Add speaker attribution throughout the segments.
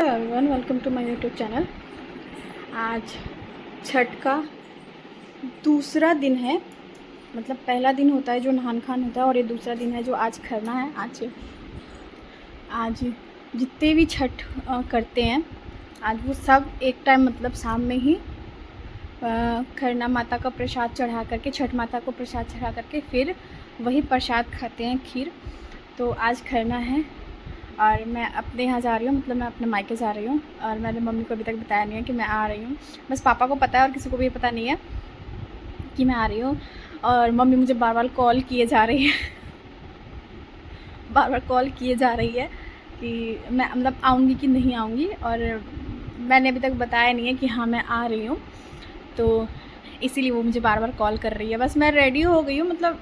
Speaker 1: Everyone, welcome to my YouTube channel. आज छठ का दूसरा दिन है। मतलब पहला दिन होता है जो नहान खान होता है और ये दूसरा दिन है जो आज खरना है। आज जितने भी छठ करते हैं आज वो सब एक टाइम मतलब शाम में ही खरना माता का प्रसाद चढ़ा करके, छठ माता को प्रसाद चढ़ा करके फिर वही प्रसाद खाते हैं, खीर। तो आज खरना है और मैं अपने यहाँ जा रही हूँ, मतलब मैं अपने मायके जा रही हूँ। और मैंने मम्मी को अभी तक बताया नहीं है कि मैं आ रही हूँ। बस पापा को पता है और किसी को भी पता नहीं है कि मैं आ रही हूँ। और मम्मी मुझे बार बार कॉल किए जा रही है बार बार कॉल किए जा रही है कि मैं मतलब आऊँगी कि नहीं आऊँगी। और मैंने अभी तक बताया नहीं है कि हाँ मैं आ रही हूँ, तो इसीलिए वो मुझे बार बार कॉल कर रही है। बस मैं रेडी हो गई हूँ, मतलब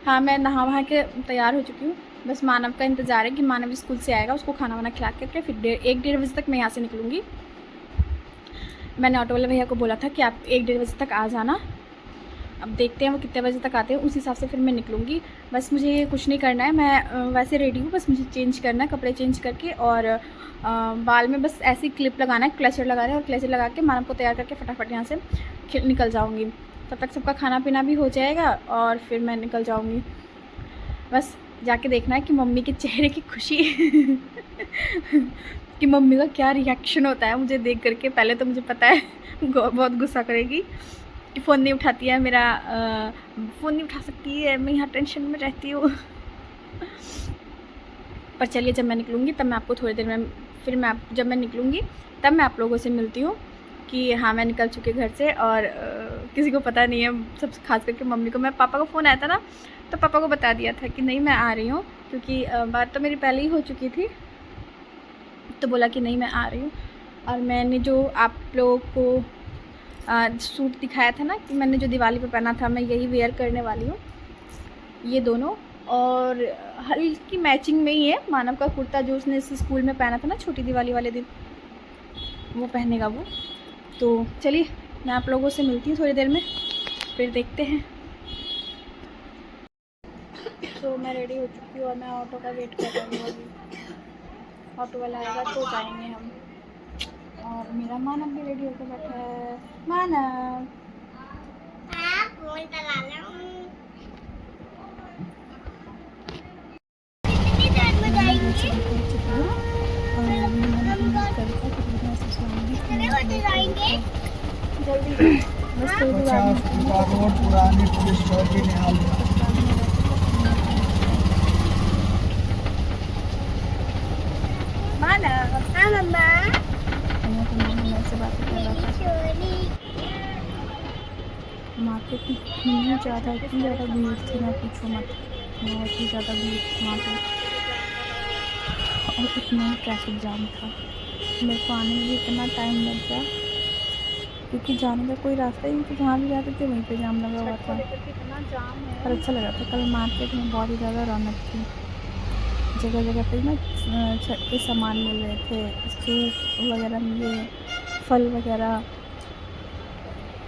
Speaker 1: हाँ मैं नहा वहा के तैयार हो चुकी हूँ। बस मानव का इंतज़ार है कि मानव स्कूल से आएगा, उसको खाना वाना खिला करके फिर 1-1:30 बजे तक मैं यहाँ से निकलूँगी। मैंने ऑटो वाले भैया को बोला था कि आप 1-1:30 बजे तक आ जाना। अब देखते हैं वो कितने बजे तक आते हैं, उस हिसाब से फिर मैं निकलूँगी। बस मुझे कुछ नहीं करना है, मैं वैसे रेडी हूँ, बस मुझे चेंज करना है, कपड़े चेंज करके और बाल में बस ऐसी क्लिप लगाना है, क्लचर लगा रहे हैं और क्लचर लगा के मानव को तैयार करके फटाफट यहाँ से निकल जाऊँगी। तब तक सबका खाना पीना भी हो जाएगा और फिर मैं निकल जाऊँगी। बस जाके देखना है कि मम्मी के चेहरे की खुशी कि मम्मी का क्या रिएक्शन होता है मुझे देख करके। पहले तो मुझे पता है बहुत गुस्सा करेगी कि फ़ोन नहीं उठाती है मेरा, फ़ोन नहीं उठा सकती है, मैं यहाँ टेंशन में रहती हूँ पर चलिए जब मैं निकलूँगी तब मैं आपको थोड़ी देर में जब मैं निकलूँगी तब मैं आप लोगों से मिलती हूँ कि हाँ मैं निकल चुकी घर से। और किसी को पता नहीं है, सब खास करके मम्मी को। मैं पापा का फ़ोन आया था ना तो पापा को बता दिया था कि नहीं मैं आ रही हूँ, क्योंकि बात तो मेरी पहले ही हो चुकी थी। तो बोला कि नहीं मैं आ रही हूँ। और मैंने जो आप लोगों को सूट दिखाया था ना कि मैंने जो दिवाली पे पहना था, मैं यही वेयर करने वाली हूँ, ये दोनों। और हल्की मैचिंग में ही है मानव का कुर्ता जो उसने इस स्कूल में पहना था ना छोटी दिवाली वाले दिन, वो पहनेगा वो। तो चलिए मैं आप लोगों से मिलती हूँ थोड़ी देर में, फिर देखते हैं। तो मैं रेडी हो चुकी हूँ और मैं ऑटो का वेट कर रही हूँ। अभी ऑटो वाला आएगा तो जाएंगे हम। और मेरा मानव भी रेडी होकर बैठा है। मानव जल्दी बस
Speaker 2: रोड पुरानी पुलिस चौकी निहाल
Speaker 1: मार्केट में इतनी ज़्यादा भीड़ थी, ना पूछो मत, बहुत ही ज़्यादा भीड़ थी वहाँ पे और इतना ट्रैफिक जाम था। मेरे को आने में भी इतना टाइम लग गया क्योंकि जाने का कोई रास्ता ही नहीं था, जहाँ भी जाते थे वहीं पे जाम लगा हुआ था। पर अच्छा लगा था। कल मार्केट में बहुत ही ज़्यादा रौनक थी, जगह जगह पे ना छठ के सामान मिल रहे थे, सूप वगैरह मिले, फल वगैरह,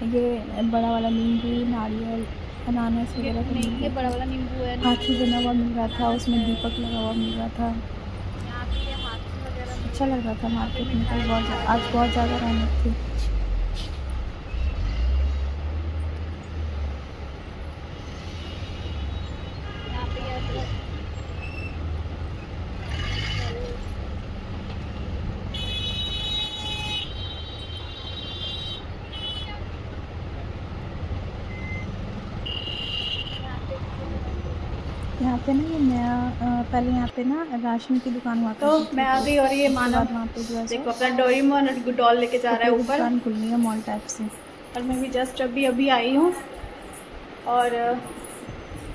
Speaker 1: ये बड़ा वाला नींबू, नारियल, अनानास वगैरह तो ये बड़ा वाला नींबू है, हाथी बना हुआ मिल रहा था, उसमें दीपक लगा हुआ मिल रहा था। अच्छा लग रहा था मार्केट में कल आज बहुत ज़्यादा रौनक थी। यहाँ पे ना ये नया पहले यहाँ पे ना राशन की दुकान हुआ
Speaker 3: तो मैं आ गई और ये मानव
Speaker 1: वहाँ पे जो है
Speaker 3: देखो अपना डोरेमोन और डॉल लेके जा रहा है ऊपर।
Speaker 1: दुकान खुलनी है मॉल टाइप से।
Speaker 3: और मैं भी जस्ट अभी आई हूँ और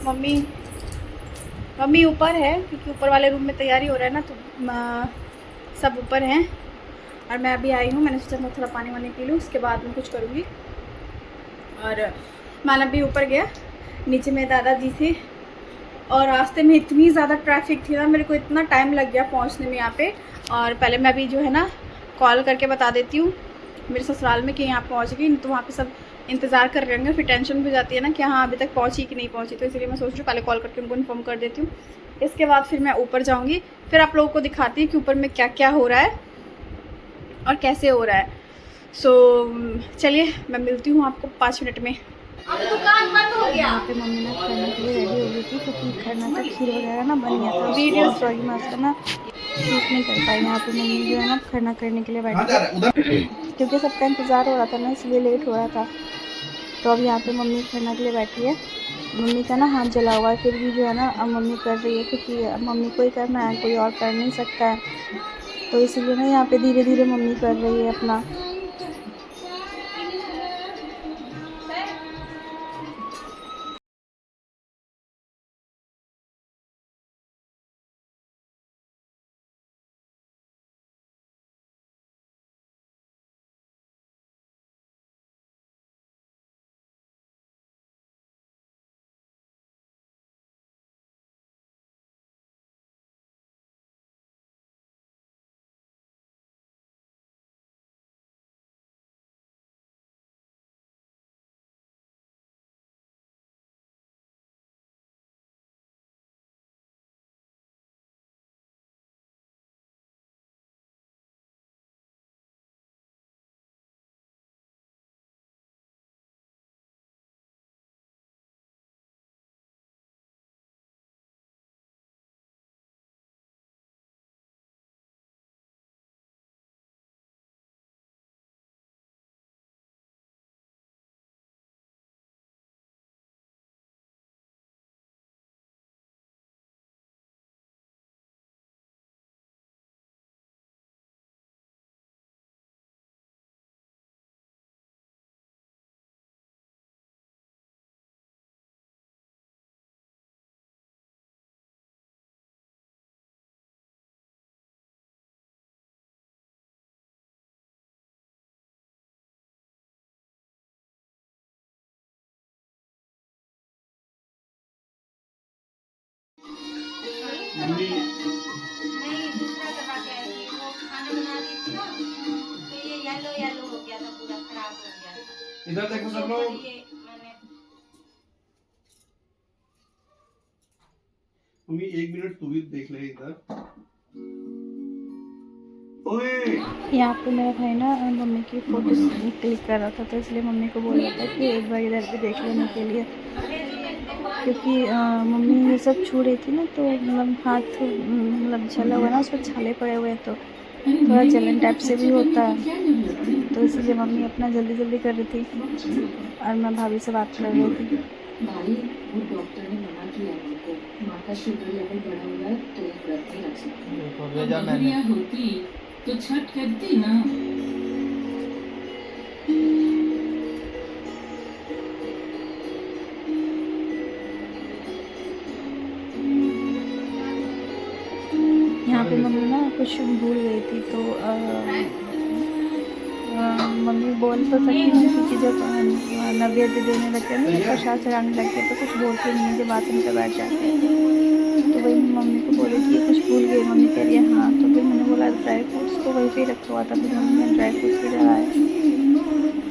Speaker 3: मम्मी ऊपर है क्योंकि ऊपर वाले रूम में तैयारी हो रहा है ना, तो सब ऊपर हैं और मैं अभी आई हूँ। मैंने सोचा मैं थोड़ा पानी वानी पी लूँ, उसके बाद मैं कुछ करूँगी। और मानव भी ऊपर गया, नीचे में दादाजी थे और रास्ते में इतनी ज़्यादा ट्रैफिक थी ना, मेरे को इतना टाइम लग गया पहुंचने में यहाँ पे। और पहले मैं अभी जो है ना कॉल करके बता देती हूँ मेरे ससुराल में कि यहाँ पहुँच गई, तो वहाँ पे सब इंतज़ार कर रहे होंगे, फिर टेंशन भी जाती है ना कि हाँ अभी तक पहुँची कि नहीं पहुँची। तो इसलिए मैं सोच रही हूँ पहले कॉल करके उनको इन्फॉर्म कर देती हूँ इसके बाद फिर मैं ऊपर जाऊँगी, फिर आप लोगों को दिखाती हूँ कि ऊपर में क्या क्या हो रहा है और कैसे हो रहा है। सो चलिए मैं मिलती हूँ आपको 5 मिनट में। अब दुकान बंद हो गया। यहाँ पे मम्मी ना खरना के लिए रेडी हो गई थी, क्योंकि खरना का खीर वगैरह ना बन गया था। वीडियो सॉरी मैं उसका ना शूट नहीं कर पाई। यहाँ पे मम्मी जो है ना खरना करने के लिए बैठी है, क्योंकि सबका इंतज़ार हो रहा था ना, इसलिए लेट हो रहा था। तो अब यहाँ पे मम्मी खरना के लिए बैठी है। मम्मी का ना हाथ जला हुआ है, फिर भी जो है ना अब मम्मी कर रही है, क्योंकि मम्मी को ही करना है, कोई और कर नहीं सकता है। तो इसीलिए ना यहाँ पे धीरे धीरे मम्मी कर रही है अपना।
Speaker 2: मम्मी
Speaker 4: नहीं दूसरा दवा के आई थी, वो खाना बना रही थी ना, तो ये येलो येलो हो गया था, पूरा खराब हो गया था।
Speaker 2: इधर देखो सब
Speaker 4: तो
Speaker 2: लोग।
Speaker 4: ये मैंने
Speaker 2: मम्मी 1 मिनट तू भी देख ले इधर। ओए
Speaker 3: यहाँ पे मेरा भाई ना मम्मी की फ़ोटो क्लिक कर रहा था, तो इसलिए मम्मी को बोल रहा था कि एक बार इधर भी देख लेने के लिए, क्योंकि मम्मी ये सब छू रही थी ना, तो मतलब हाथ मतलब जला हुआ ना, उस पर छाले पड़े हुए हैं, तो थोड़ा जलन टाइप से भी होता है। तो इसलिए मम्मी अपना जल्दी जल्दी कर रही थी और मैं भाभी से बात कर रही थी।
Speaker 5: भाई वो डॉक्टर ने मना किया उनको, माँ का शुगर लेवल बढ़ा हुआ है तो एक व्रत नहीं रख सकते।
Speaker 6: बकरियाँ होती तो छठ करती ना।
Speaker 3: यहाँ पे मम्मी ना कुछ भूल गई थी, तो मम्मी बोल तो सकती नहीं थी कि जब नैवेद्य देने लगते हैं ना, प्रसाद चढ़ाने लगते हैं, तो कुछ बोलती नहीं है जब बाथरूम पे बैठ जाते हैं। तो वही मम्मी को बोली कि कुछ भूल गई। मम्मी कह रही है हाँ। तो फिर मैंने बोला ड्राई फ्रूट्स तो वहीं पे रखा हुआ था, फिर मम्मी ने ड्राई फ्रूट्स भी चढ़ाए।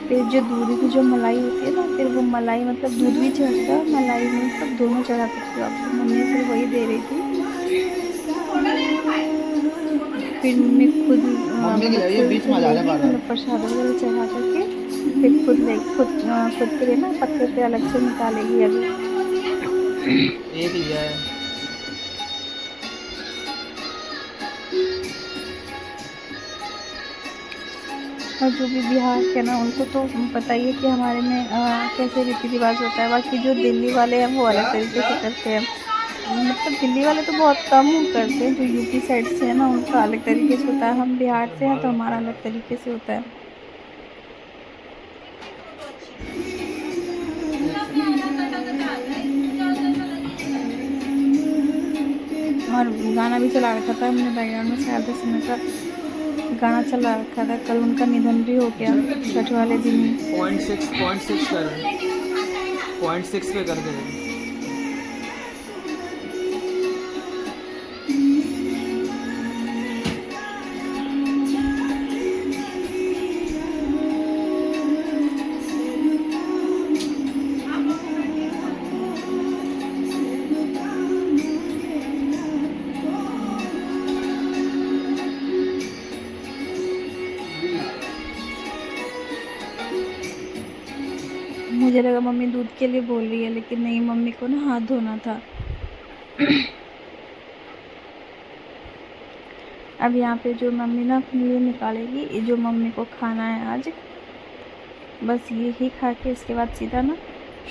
Speaker 3: फिर जो दूध की जो मलाई होती है ना, फिर वो मलाई मतलब दूध भी चढ़ता, मलाई में सब दोनों चढ़ा सकती हो आप। मम्मी फिर वही दे रही थी। फिर मम्मी खुद प्रसाद वगैरह चढ़ा करके फिर खुद के लिए ना पत्ते पे अलग से निकालेगी अभी।
Speaker 7: एक लिया है।
Speaker 3: और जो भी बिहार के ना, उनको तो पता ही है कि हमारे में कैसे रीति रिवाज होता है। बाकी जो दिल्ली वाले हैं वो अलग तरीके से करते हैं, मतलब दिल्ली वाले तो बहुत कम करते हैं। जो यूपी साइड से है ना, उनका अलग तरीके से होता है। हम बिहार से हैं तो हमारा अलग तरीके से होता है। और गाना भी चला रखा था हमने बैकग्राउंड में, शायद 10 मिनट का गाना चला रखा था। कल उनका निधन भी हो गया छठ वाले दिन ही।
Speaker 7: 0.6 कर 0.6 पे कर दे।
Speaker 3: मुझे लगा मम्मी दूध के लिए बोल रही है, लेकिन नहीं, मम्मी को ना हाथ धोना था। अब यहाँ पे जो मम्मी ना अपने लिए निकालेगी, ये जो मम्मी को खाना है आज, बस ये ही खा के इसके बाद सीधा ना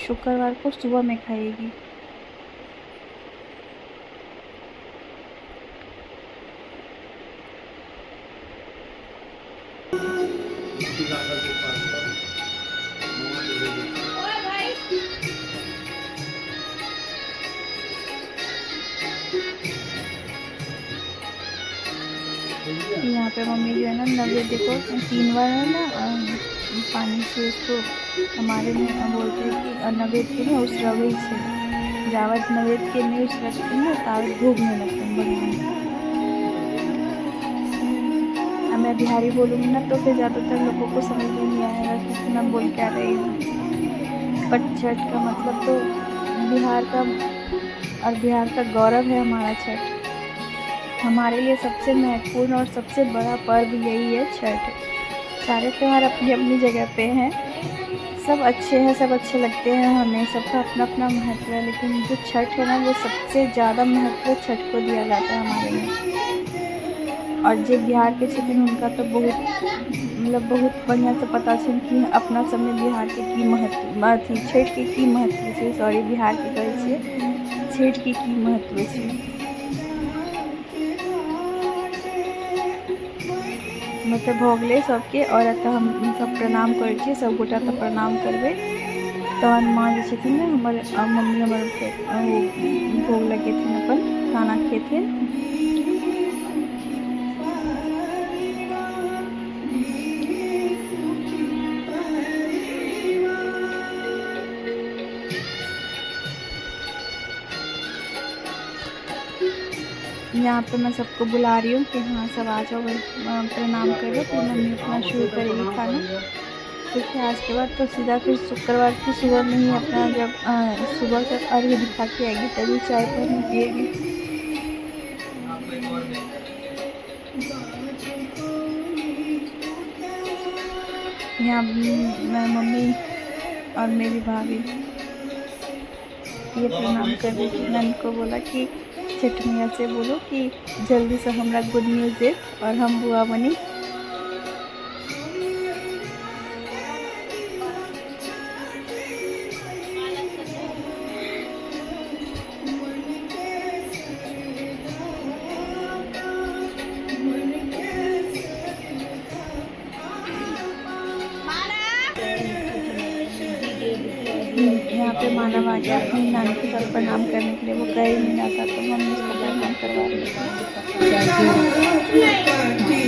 Speaker 3: शुक्रवार को सुबह में खाएगी। यहाँ पे मम्मी जो है ना नैवेद्य को 3 बार है ना पानी से उसको हमारे में बोलते हैं कि नैवेद्य के ना उस रवे से जावत नैवेद्य के नहीं उस रखते हैं तावत भोग नहीं लगते हैं भगवान। अब मैं बिहारी बोलूँगी ना तो फिर ज़्यादातर लोगों को समझ में नहीं आएगा कि मैं बोल क्या रही हूँ। पर छठ का मतलब तो बिहार का और बिहार का गौरव है हमारा छठ। हमारे लिए सबसे महत्वपूर्ण और सबसे बड़ा पर्व यही है छठ। सारे त्यौहार अपनी अपनी जगह पे हैं, सब अच्छे हैं, सब अच्छे लगते हैं हमें, सबका अपना अपना महत्व है, लेकिन जो छठ है ना वो सबसे ज़्यादा महत्व छठ को दिया जाता है हमारे में। और जो बिहार के क्षेत्र में उनका तो बहुत बढ़िया से पता चल कि अपना सब में बिहार के की महत्व छठ के की महत्व से, सॉरी बिहार के कहै छियै छठ के की महत्व से। मतलब भऽ गेलै सबके, और एतऽ हम सब प्रणाम करै छियै, सब गोटा तऽ प्रणाम करबै। तहन माँ जे छथिन ने हमर मम्मी हमर भोग लगेथिन, अपन खाना खेथिन। यहाँ पे मैं सबको बुला रही हूँ कि हाँ सब आ जाओ, प्रणाम करो। फिर मम्मी अपना शुरू करेगी खाना, क्योंकि आज के बाद तो सीधा फिर शुक्रवार की सुबह में ही अपना जब सुबह तक अर्घ्य दिखा के आएगी तभी चाय पानी पिएगी। यहाँ मैं मम्मी और मेरी भाभी ये प्रणाम कर रही थी। नंद को बोला कि छठ मैया से बोलो कि जल्दी से हमरा गुड न्यूज़ दे और हम बुआ बनी। यहाँ पे मानव आ गया अपनी नानी के साथ प्रणाम करने के लिए, वो कर ही नहीं रहा था तो मम्मी उसको प्रणाम करवा रही थी।